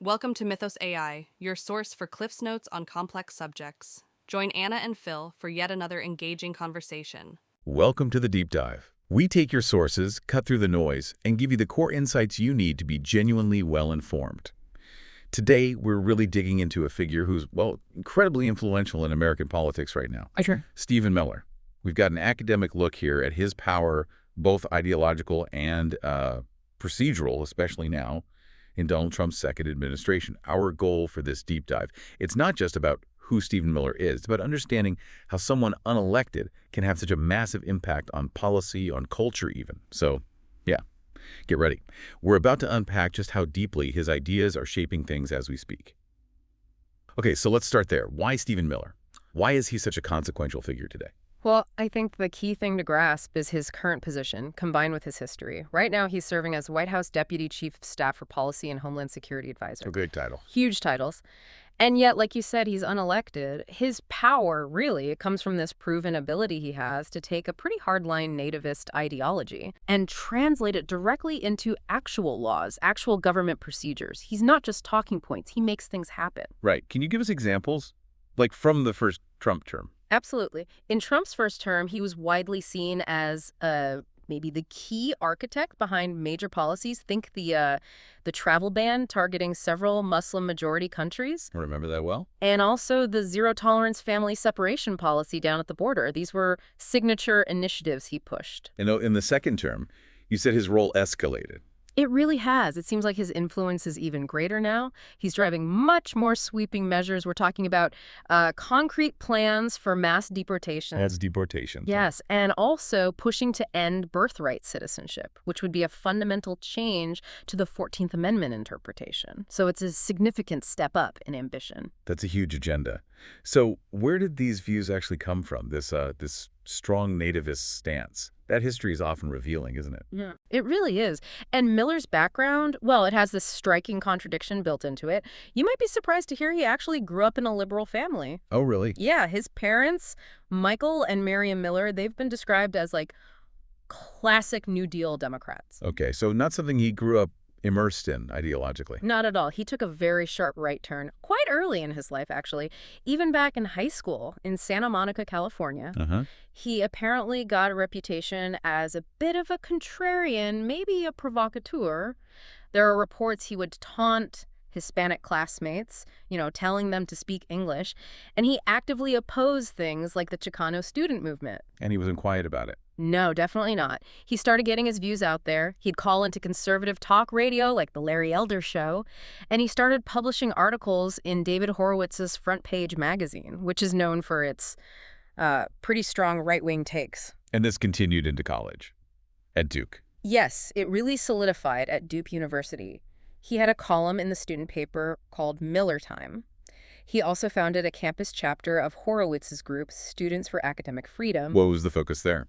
Welcome to Mythos AI, your source for Cliff's Notes on complex subjects. Join Anna and Phil for yet another engaging conversation. Welcome to the deep dive. We take your sources, cut through the noise, and give you the core insights you need to be genuinely well-informed. Today, we're really digging into a figure who's, well, incredibly influential in American politics right now. Sure. Stephen Miller. We've got an academic look here at his power, both ideological and procedural, especially now, in Donald Trump's second administration. Our goal for this deep dive, it's not just about who Stephen Miller is, it's about understanding how someone unelected can have such a massive impact on policy, on culture even. So, yeah, get ready. We're about to unpack just how deeply his ideas are shaping things as we speak. Okay, so let's start there. Why Stephen Miller? Why is he such a consequential figure today? Well, I think the key thing to grasp is his current position, combined with his history. Right now, he's serving as White House Deputy Chief of Staff for Policy and Homeland Security Advisor. A big title. Huge titles. And yet, like you said, he's unelected. His power, really, it comes from this proven ability he has to take a pretty hardline nativist ideology and translate it directly into actual laws, actual government procedures. He's not just talking points. He makes things happen. Right. Can you give us examples? Like from the first Trump term? Absolutely. In Trump's first term, he was widely seen as maybe the key architect behind major policies. Think the travel ban targeting several Muslim-majority countries. I remember that well. And also the zero-tolerance family separation policy down at the border. These were signature initiatives he pushed. And in the second term, you said his role escalated. It really has. It seems like his influence is even greater now. He's driving much more sweeping measures. We're talking about concrete plans for mass deportation. That's deportation. Yes, and also pushing to end birthright citizenship, which would be a fundamental change to the 14th Amendment interpretation. So it's a significant step up in ambition. That's a huge agenda. So where did these views actually come from, this strong nativist stance? That history is often revealing, isn't it? Yeah, it really is. And Miller's background, well, it has this striking contradiction built into it. You might be surprised to hear he actually grew up in a liberal family. Oh, really? Yeah, his parents, Michael and Miriam Miller, they've been described as like classic New Deal Democrats. Okay, so not something he grew up immersed in ideologically. Not at all. He took a very sharp right turn quite early in his life, actually. Even back in high school in Santa Monica, California, he apparently got a reputation as a bit of a contrarian, maybe a provocateur. There are reports he would taunt Hispanic classmates, telling them to speak English, and he actively opposed things like the Chicano student movement. And he wasn't quiet about it. No, definitely not. He started getting his views out there. He'd call into conservative talk radio like the Larry Elder Show, and he started publishing articles in David Horowitz's Front Page magazine, which is known for its pretty strong right-wing takes. And this continued into college, at Duke. Yes, it really solidified at Duke University. He had a column in the student paper called Miller Time. He also founded a campus chapter of Horowitz's group, Students for Academic Freedom. What was the focus there?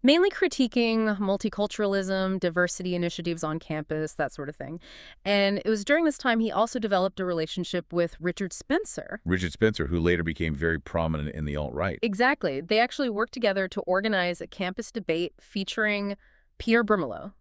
Mainly critiquing multiculturalism, diversity initiatives on campus, that sort of thing. And it was during this time he also developed a relationship with Richard Spencer. Richard Spencer, who later became very prominent in the alt-right. Exactly. They actually worked together to organize a campus debate featuring Pierre Brimelow.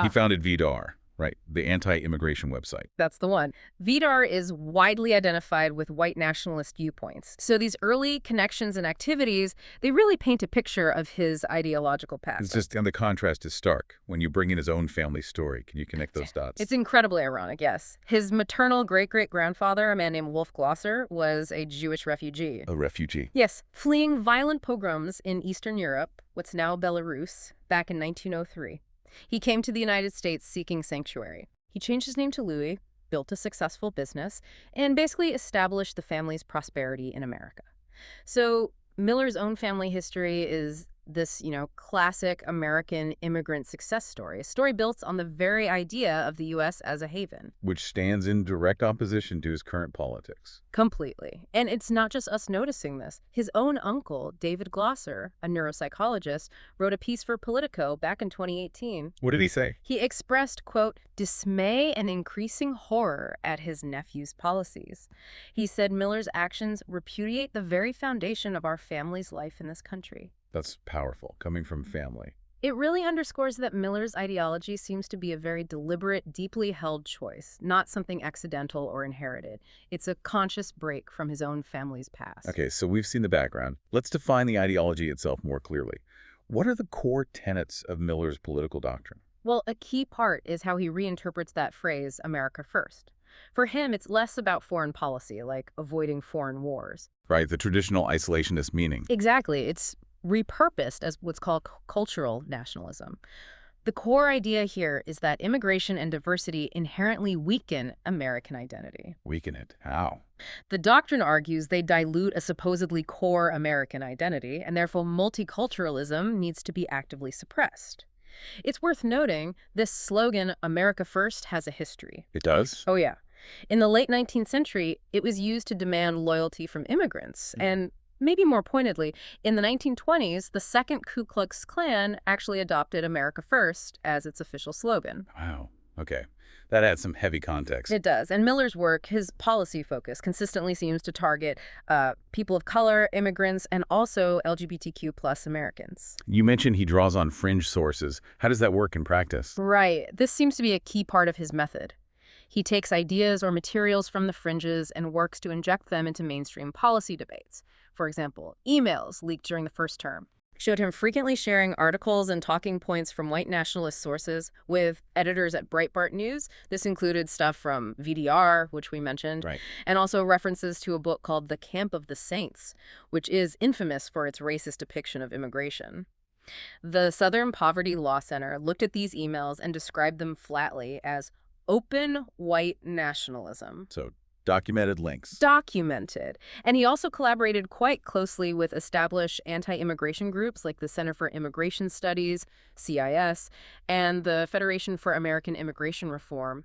He founded VDAR. Right, the anti-immigration website. That's the one. VDAR is widely identified with white nationalist viewpoints. So these early connections and activities, they really paint a picture of his ideological past. And the contrast is stark when you bring in his own family story. Can you connect those dots? It's incredibly ironic, yes. His maternal great-great-grandfather, a man named Wolf Glosser, was a Jewish refugee. A refugee? Yes, fleeing violent pogroms in Eastern Europe, what's now Belarus, back in 1903. He came to the United States seeking sanctuary. He changed his name to Louis, built a successful business, and basically established the family's prosperity in America. So Miller's own family history is this, classic American immigrant success story, a story built on the very idea of the U.S. as a haven. Which stands in direct opposition to his current politics. Completely. And it's not just us noticing this. His own uncle, David Glosser, a neuropsychologist, wrote a piece for Politico back in 2018. What did he say? He expressed, quote, dismay and increasing horror at his nephew's policies. He said Miller's actions repudiate the very foundation of our family's life in this country. That's powerful, coming from family. It really underscores that Miller's ideology seems to be a very deliberate, deeply held choice, not something accidental or inherited. It's a conscious break from his own family's past. Okay, so we've seen the background. Let's define the ideology itself more clearly. What are the core tenets of Miller's political doctrine? Well, a key part is how he reinterprets that phrase, America First. For him, it's less about foreign policy, like avoiding foreign wars. Right, the traditional isolationist meaning. Exactly. It's repurposed as what's called cultural nationalism. The core idea here is that immigration and diversity inherently weaken American identity. Weaken it. How? The doctrine argues they dilute a supposedly core American identity, and therefore multiculturalism needs to be actively suppressed. It's worth noting this slogan, America First, has a history. It does? Oh, yeah. In the late 19th century, it was used to demand loyalty from immigrants. And maybe more pointedly, in the 1920s, the second Ku Klux Klan actually adopted America First as its official slogan. Wow. Okay. That adds some heavy context. It does. And Miller's work, his policy focus, consistently seems to target people of color, immigrants, and also LGBTQ plus Americans. You mentioned he draws on fringe sources. How does that work in practice? Right. This seems to be a key part of his method. He takes ideas or materials from the fringes and works to inject them into mainstream policy debates. For example, emails leaked during the first term showed him frequently sharing articles and talking points from white nationalist sources with editors at Breitbart News. This included stuff from VDR, which we mentioned, Right. and also references to a book called The Camp of the Saints, which is infamous for its racist depiction of immigration. The Southern Poverty Law Center looked at these emails and described them flatly as open white nationalism. So, documented links. Documented. And he also collaborated quite closely with established anti-immigration groups like the Center for Immigration Studies, CIS, and the Federation for American Immigration Reform.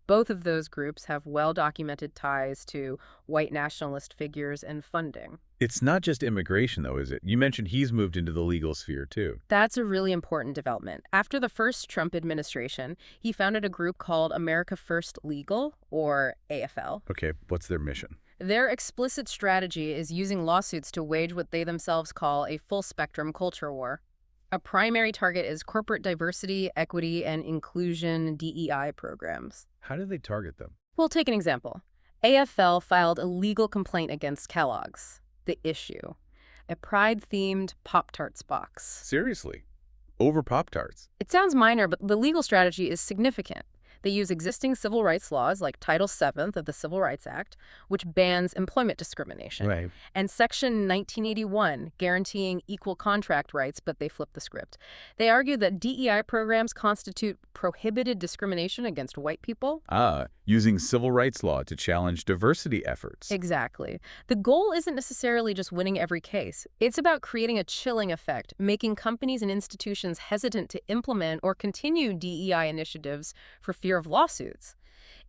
Both of those groups have well-documented ties to white nationalist figures and funding. It's not just immigration, though, is it? You mentioned he's moved into the legal sphere, too. That's a really important development. After the first Trump administration, he founded a group called America First Legal, or AFL. Okay, what's their mission? Their explicit strategy is using lawsuits to wage what they themselves call a full-spectrum culture war. A primary target is corporate diversity, equity, and inclusion DEI programs. How do they target them? We'll take an example. AFL filed a legal complaint against Kellogg's, The Issue, a pride-themed Pop-Tarts box. Seriously? Over Pop-Tarts? It sounds minor, but the legal strategy is significant. They use existing civil rights laws like Title VII of the Civil Rights Act, which bans employment discrimination, Right. and Section 1981, guaranteeing equal contract rights, but they flip the script. They argue that DEI programs constitute prohibited discrimination against white people. Using civil rights law to challenge diversity efforts. Exactly. The goal isn't necessarily just winning every case. It's about creating a chilling effect, making companies and institutions hesitant to implement or continue DEI initiatives for fear of lawsuits.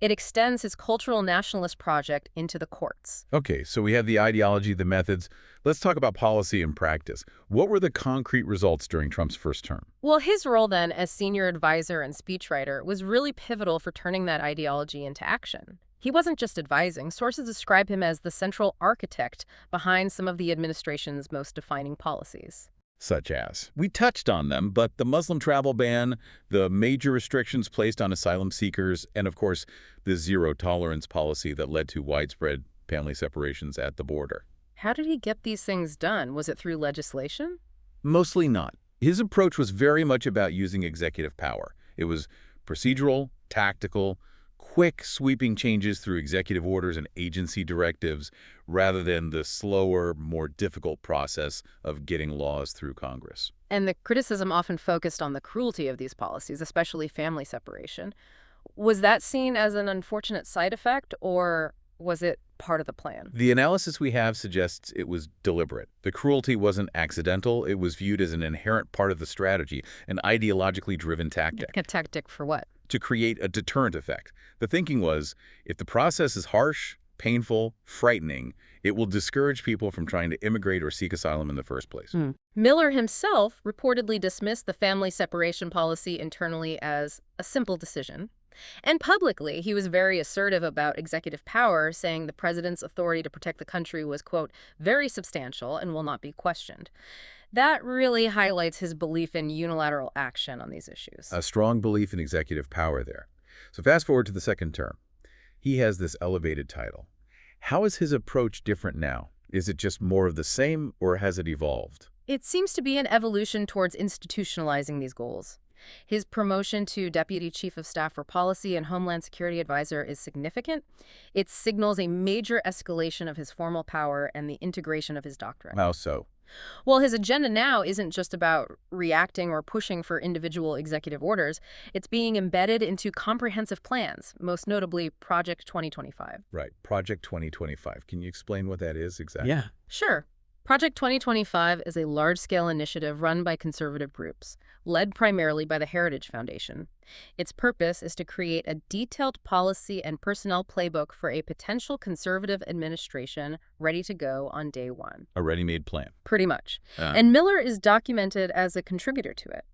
It extends his cultural nationalist project into the courts. Okay, so we have the ideology, the methods. Let's talk about policy and practice. What were the concrete results during Trump's first term? Well, his role then as senior advisor and speechwriter was really pivotal for turning that ideology into action. He wasn't just advising. Sources describe him as the central architect behind some of the administration's most defining policies. Such as? We touched on them, but the Muslim travel ban, the major restrictions placed on asylum seekers, and of course, the zero-tolerance policy that led to widespread family separations at the border. How did he get these things done? Was it through legislation? Mostly not. His approach was very much about using executive power. It was procedural, tactical, quick, sweeping changes through executive orders and agency directives, rather than the slower, more difficult process of getting laws through Congress. And the criticism often focused on the cruelty of these policies, especially family separation. Was that seen as an unfortunate side effect, or was it part of the plan? The analysis we have suggests it was deliberate. The cruelty wasn't accidental. It was viewed as an inherent part of the strategy, an ideologically driven tactic. A tactic for what? To create a deterrent effect. The thinking was, if the process is harsh, painful, frightening, it will discourage people from trying to immigrate or seek asylum in the first place. Miller himself reportedly dismissed the family separation policy internally as a simple decision. And publicly, he was very assertive about executive power, saying the president's authority to protect the country was, quote, very substantial and will not be questioned. That really highlights his belief in unilateral action on these issues. A strong belief in executive power there. So fast forward to the second term. He has this elevated title. How is his approach different now? Is it just more of the same, or has it evolved? It seems to be an evolution towards institutionalizing these goals. His promotion to Deputy Chief of Staff for Policy and Homeland Security Advisor is significant. It signals a major escalation of his formal power and the integration of his doctrine. How so? Well, his agenda now isn't just about reacting or pushing for individual executive orders. It's being embedded into comprehensive plans, most notably Project 2025. Right, Project 2025. Can you explain what that is exactly? Yeah. Sure. Project 2025 is a large-scale initiative run by conservative groups, led primarily by the Heritage Foundation. Its purpose is to create a detailed policy and personnel playbook for a potential conservative administration ready to go on day one. A ready-made plan. Pretty much. And Miller is documented as a contributor to it.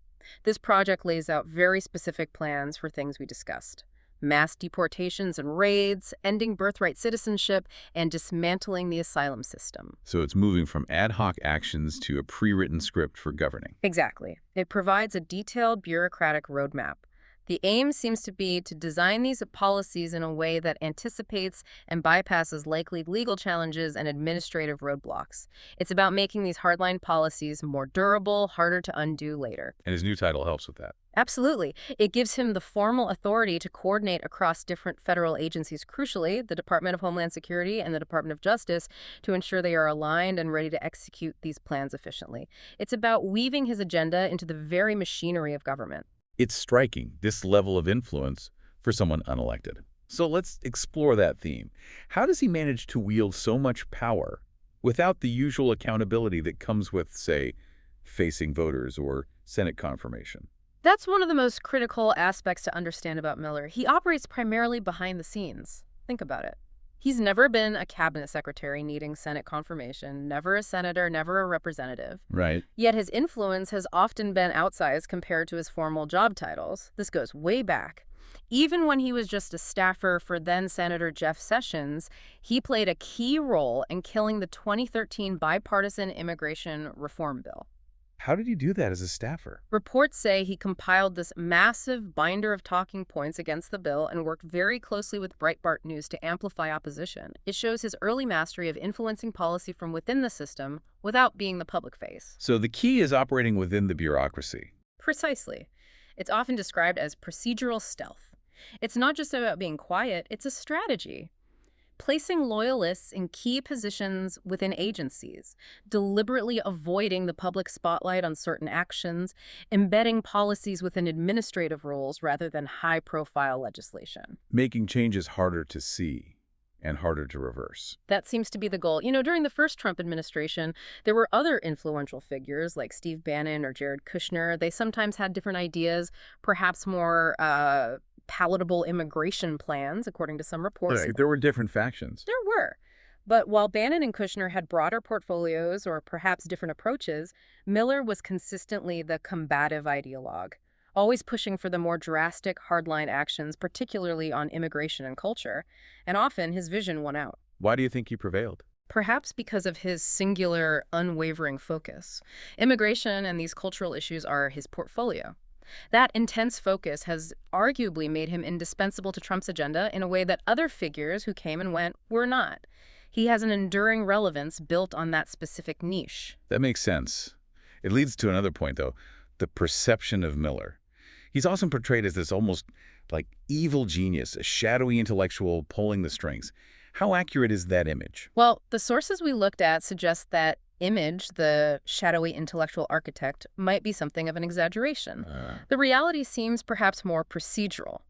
This project lays out very specific plans for things we discussed: mass deportations and raids, ending birthright citizenship, and dismantling the asylum system. So it's moving from ad hoc actions to a pre-written script for governing. Exactly. It provides a detailed bureaucratic roadmap. The aim seems to be to design these policies in a way that anticipates and bypasses likely legal challenges and administrative roadblocks. It's about making these hardline policies more durable, harder to undo later. And his new title helps with that. Absolutely. It gives him the formal authority to coordinate across different federal agencies, crucially, the Department of Homeland Security and the Department of Justice, to ensure they are aligned and ready to execute these plans efficiently. It's about weaving his agenda into the very machinery of government. It's striking, this level of influence for someone unelected. So let's explore that theme. How does he manage to wield so much power without the usual accountability that comes with, say, facing voters or Senate confirmation? That's one of the most critical aspects to understand about Miller. He operates primarily behind the scenes. Think about it. He's never been a cabinet secretary needing Senate confirmation, never a senator, never a representative. Right. Yet his influence has often been outsized compared to his formal job titles. This goes way back. Even when he was just a staffer for then-Senator Jeff Sessions, he played a key role in killing the 2013 bipartisan immigration reform bill. How did he do that as a staffer? Reports say he compiled this massive binder of talking points against the bill and worked very closely with Breitbart News to amplify opposition. It shows his early mastery of influencing policy from within the system without being the public face. So the key is operating within the bureaucracy. Precisely. It's often described as procedural stealth. It's not just about being quiet, it's a strategy. Placing loyalists in key positions within agencies, deliberately avoiding the public spotlight on certain actions, embedding policies within administrative roles rather than high-profile legislation. Making changes harder to see and harder to reverse. That seems to be the goal. You know, during the first Trump administration, there were other influential figures like Steve Bannon or Jared Kushner. They sometimes had different ideas, perhaps more palatable immigration plans, according to some reports. Right. There were different factions. There were. But while Bannon and Kushner had broader portfolios or perhaps different approaches, Miller was consistently the combative ideologue, always pushing for the more drastic, hardline actions, particularly on immigration and culture, and often his vision won out. Why do you think he prevailed? Perhaps because of his singular, unwavering focus. Immigration and these cultural issues are his portfolio. That intense focus has arguably made him indispensable to Trump's agenda in a way that other figures who came and went were not. He has an enduring relevance built on that specific niche. That makes sense. It leads to another point, though, the perception of Miller. He's often portrayed as this almost like evil genius, a shadowy intellectual pulling the strings. How accurate is that image? Well, the sources we looked at suggest that image, the shadowy intellectual architect, might be something of an exaggeration. The reality seems perhaps more procedural.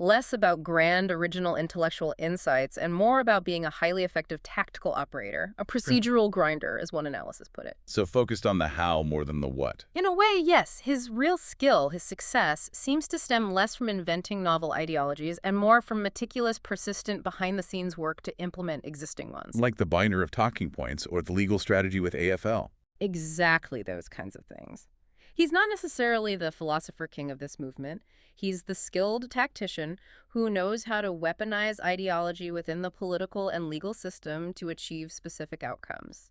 Less about grand, original intellectual insights and more about being a highly effective tactical operator, a procedural grinder, as one analysis put it. So focused on the how more than the what. In a way, yes. His real skill, his success, seems to stem less from inventing novel ideologies and more from meticulous, persistent, behind-the-scenes work to implement existing ones. Like the binder of talking points or the legal strategy with AFL. Exactly those kinds of things. He's not necessarily the philosopher king of this movement. He's the skilled tactician who knows how to weaponize ideology within the political and legal system to achieve specific outcomes.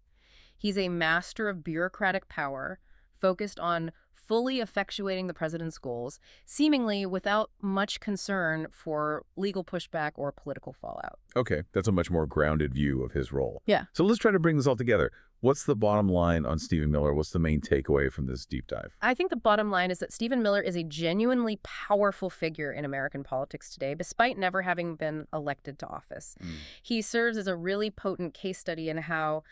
He's a master of bureaucratic power, focused on fully effectuating the president's goals, seemingly without much concern for legal pushback or political fallout. Okay, that's a much more grounded view of his role. Yeah. So let's try to bring this all together. What's the bottom line on Stephen Miller? What's the main takeaway from this deep dive? I think the bottom line is that Stephen Miller is a genuinely powerful figure in American politics today, despite never having been elected to office. He serves as a really potent case study in how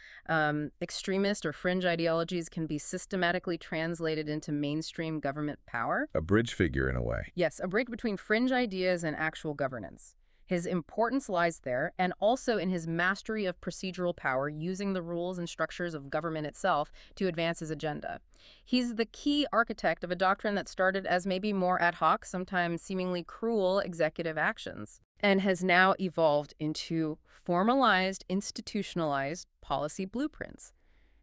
extremist or fringe ideologies can be systematically translated into mainstream government power. A bridge figure in a way. Yes, a break between fringe ideas and actual governance. His importance lies there, and also in his mastery of procedural power, using the rules and structures of government itself to advance his agenda. He's the key architect of a doctrine that started as maybe more ad hoc, sometimes seemingly cruel executive actions, and has now evolved into formalized, institutionalized policy blueprints.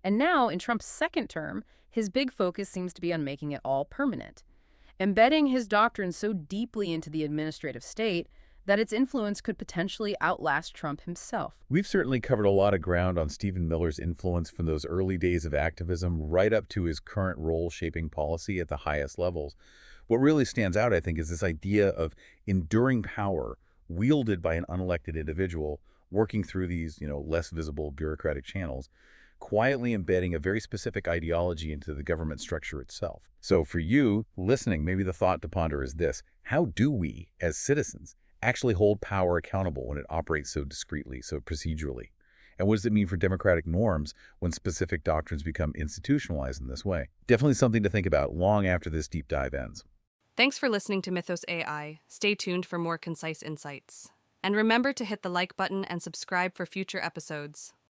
And now, in Trump's second term, his big focus seems to be on making it all permanent, embedding his doctrine so deeply into the administrative state that its influence could potentially outlast Trump himself. We've certainly covered a lot of ground on Stephen Miller's influence from those early days of activism right up to his current role shaping policy at the highest levels. What really stands out, I think, is this idea of enduring power wielded by an unelected individual working through these, less visible bureaucratic channels, quietly embedding a very specific ideology into the government structure itself. So for you, listening, maybe the thought to ponder is this: how do we, as citizens, actually hold power accountable when it operates so discreetly, so procedurally? And what does it mean for democratic norms when specific doctrines become institutionalized in this way? Definitely something to think about long after this deep dive ends. Thanks for listening to Mythos AI. Stay tuned for more concise insights. And remember to hit the like button and subscribe for future episodes.